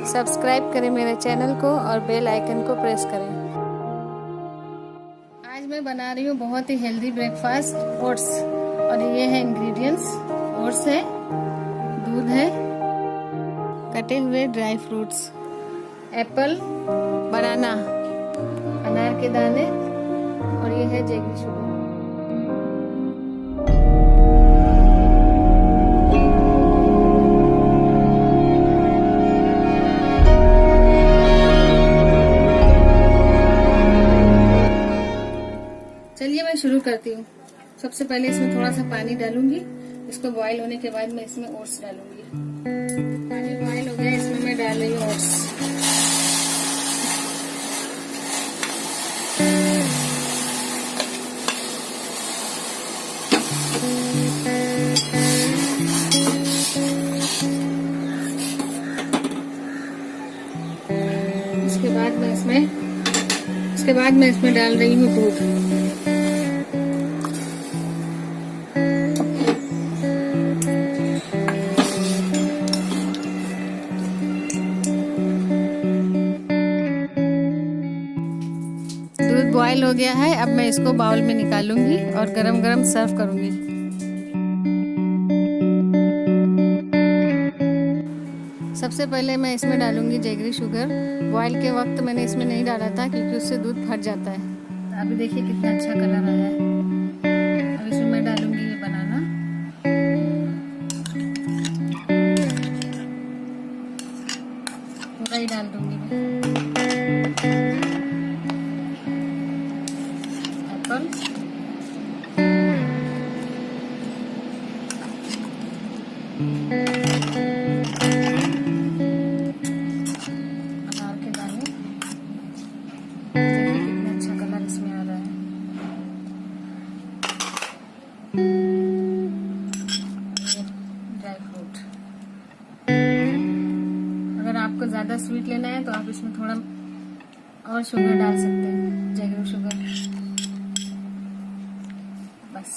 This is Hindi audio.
सब्सक्राइब करें मेरे चैनल को और बेल आइकन को प्रेस करें। आज मैं बना रही हूँ बहुत ही हेल्दी ब्रेकफास्ट, ओट्स। और ये है इंग्रेडिएंट्स। ओट्स है, दूध है, कटे हुए ड्राई फ्रूट्स, एप्पल, बनाना, अनार के दाने और ये है जैगरी शुगर। चलिए मैं शुरू करती हूँ। सबसे पहले इसमें थोड़ा सा पानी डालूंगी। इसको बॉईल होने के बाद मैं इसमें ओट्स डालूंगी। पानी बॉईल हो गया, इसमें मैं डाल रही हूँ ओट्स। उसके बाद मैं इसमें डाल रही हूँ दूध। दूध बॉईल हो गया है। अब मैं इसको बाउल में निकालूंगी और गरम गरम सर्व करूंगी। सबसे पहले मैं इसमें डालूंगी जैगरी शुगर। बॉईल के वक्त मैंने इसमें नहीं डाला था क्योंकि उससे दूध फट जाता है। अभी देखिए कितना अच्छा कलर आया है। अब इसमें मैं डालूंगी ये बनाना। पूरा ही डाल दूंगी मैं। Apple, dry fruit. अगर आपको ज़्यादा स्वीट लेना है तो आप इसमें थोड़ा और शुगर डाल सकते हैं, जैगरी शुगर। बस।